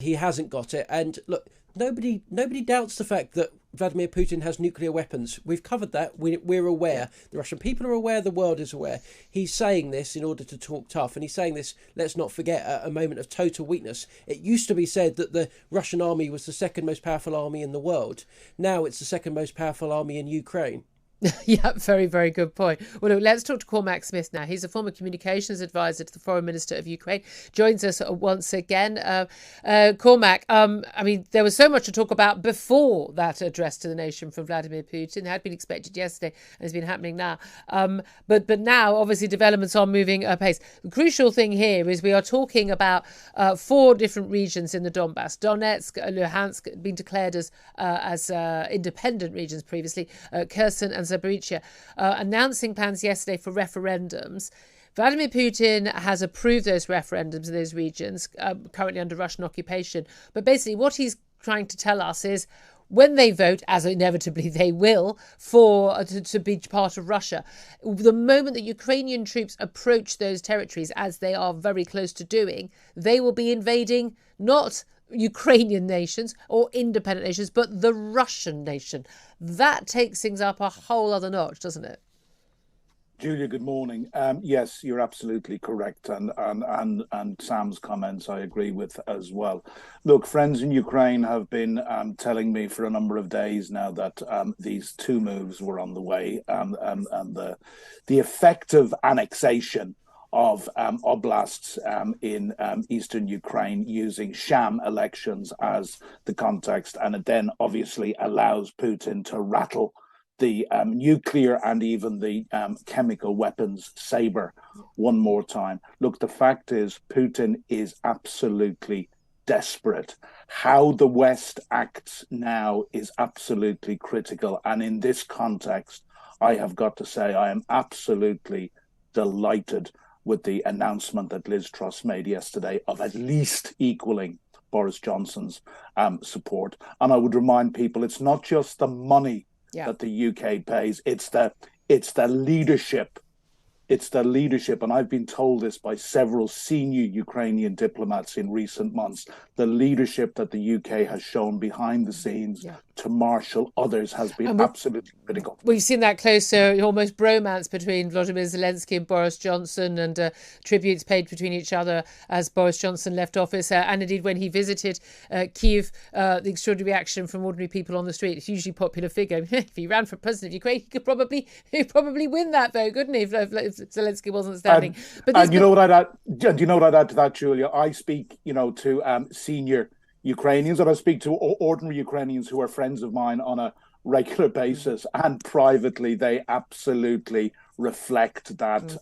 He hasn't got it. And look, nobody doubts the fact that Vladimir Putin has nuclear weapons. We've covered that. We're aware. Yeah. The Russian people are aware. The world is aware. He's saying this in order to talk tough. And he's saying this, let's not forget, at a moment of total weakness. It used to be said that the Russian army was the second most powerful army in the world. Now it's the second most powerful army in Ukraine. Yeah, very, very good point. Well, look, let's talk to Cormac Smith now. He's a former communications advisor to the Foreign Minister of Ukraine. Joins us once again. Cormac, I mean, there was so much to talk about before that address to the nation from Vladimir Putin. It had been expected yesterday and has been happening now. But now, obviously, developments are moving apace. The crucial thing here is we are talking about 4 different regions in the Donbass. Donetsk, Luhansk, been declared as independent regions previously. Kherson and Zaporizhzhia, announcing plans yesterday for referendums. Vladimir Putin has approved those referendums in those regions, currently under Russian occupation. But basically what he's trying to tell us is when they vote, as inevitably they will, to be part of Russia, the moment that Ukrainian troops approach those territories, as they are very close to doing, they will be invading not Ukrainian nations or independent nations, but the Russian nation. That takes things up a whole other notch, doesn't it? Julia, good morning. Yes, you're absolutely correct, and Sam's comments I agree with as well. Look, friends in Ukraine have been telling me for a number of days now that these 2 moves were on the way, and the effective annexation of oblasts in eastern Ukraine using sham elections as the context. And it then obviously allows Putin to rattle the nuclear and even the chemical weapons saber one more time. Look, the fact is Putin is absolutely desperate. How the West acts now is absolutely critical. And in this context, I have got to say I am absolutely delighted with the announcement that Liz Truss made yesterday of at least equaling Boris Johnson's support. And I would remind people, it's not just the money that the UK pays, it's the leadership. It's the leadership, and I've been told this by several senior Ukrainian diplomats in recent months, the leadership that the UK has shown behind the scenes to marshal others has been absolutely critical. We've seen that close, almost bromance between Volodymyr Zelensky and Boris Johnson, and tributes paid between each other as Boris Johnson left office. And indeed, when he visited Kyiv, the extraordinary reaction from ordinary people on the street. It's usually a popular figure. If he ran for president of Ukraine, he'd probably win that vote, couldn't he? If Zelensky wasn't standing. And you know what I'd add? Do you know what I'd add to that, Julia? I speak, to senior Ukrainians, and I speak to ordinary Ukrainians who are friends of mine on a regular basis, and privately they absolutely reflect that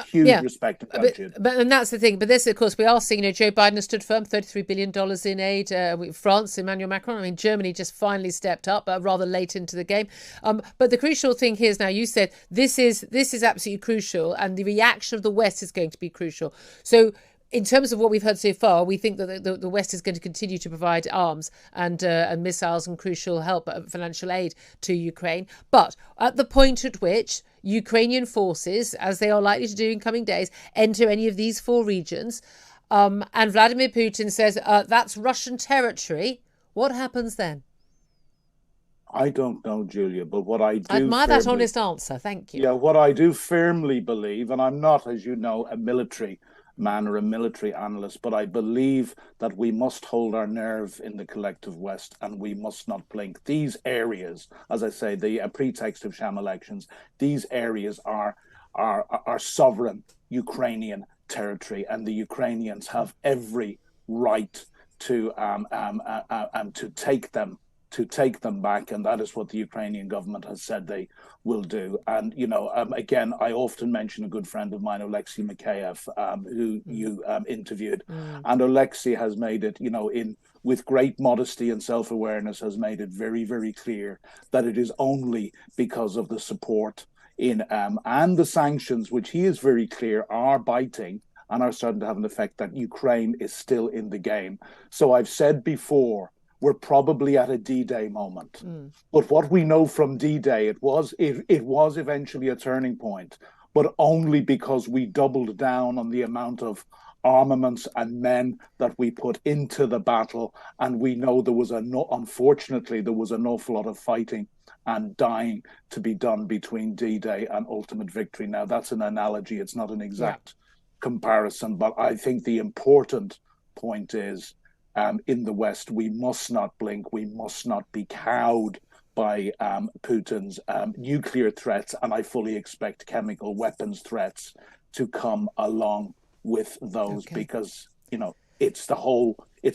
huge respect and gratitude. And that's the thing. But this, of course, we are seeing, Joe Biden has stood firm, $33 billion in aid. France, Emmanuel Macron, I mean, Germany just finally stepped up rather late into the game. But the crucial thing here is now, you said, this is absolutely crucial, and the reaction of the West is going to be crucial. So in terms of what we've heard so far, we think that the West is going to continue to provide arms and missiles and crucial help, financial aid to Ukraine. But at the point at which Ukrainian forces, as they are likely to do in coming days, enter any of these 4 regions, and Vladimir Putin says that's Russian territory, what happens then? I don't know, Julia, but what I do... I admire that honest answer. Thank you. Yeah, what I do firmly believe, and I'm not, as you know, a military man or a military analyst, but I believe that we must hold our nerve in the collective West, and we must not blink. These areas, as I say, the pretext of sham elections, these areas are sovereign Ukrainian territory, and the Ukrainians have every right to take them back, and that is what the Ukrainian government has said they will do. And again, I often mention a good friend of mine, Alexei Mikheyev, who you interviewed, and Alexei has made it, with great modesty and self-awareness, has made it very, very clear that it is only because of the support in and the sanctions, which he is very clear are biting and are starting to have an effect, that Ukraine is still in the game. So I've said before, we're probably at a D-Day moment. But what we know from D-Day, it was eventually a turning point, but only because we doubled down on the amount of armaments and men that we put into the battle. And we know unfortunately, there was an awful lot of fighting and dying to be done between D-Day and ultimate victory. Now, that's an analogy. It's not an exact comparison, but I think the important point is in the West, we must not blink. We must not be cowed by Putin's nuclear threats, and I fully expect chemical weapons threats to come along with those because, it's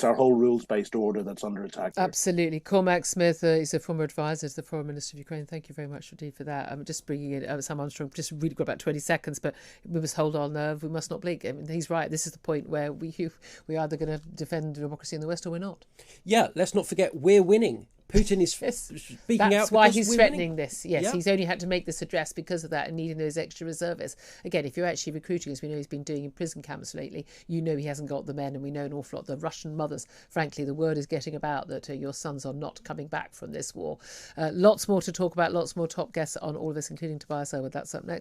our whole rules-based order that's under attack here. Absolutely. Cormac Smith is a former advisor to the Foreign Minister of Ukraine. Thank you very much indeed for that. I'm just bringing in Sam Armstrong. Just really got about 20 seconds, but we must hold our nerve. We must not blink. I mean, he's right. This is the point where we're either going to defend democracy in the West or we're not. Yeah, let's not forget we're winning. Putin is speaking out. That's why he's threatening this. Yes, he's only had to make this address because of that and needing those extra reservists. Again, if you're actually recruiting, as we know he's been doing in prison camps lately, he hasn't got the men, and we know an awful lot. The Russian mothers, frankly, the word is getting about that your sons are not coming back from this war. Lots more to talk about, lots more top guests on all of this, including Tobias Ellwood. That's up next.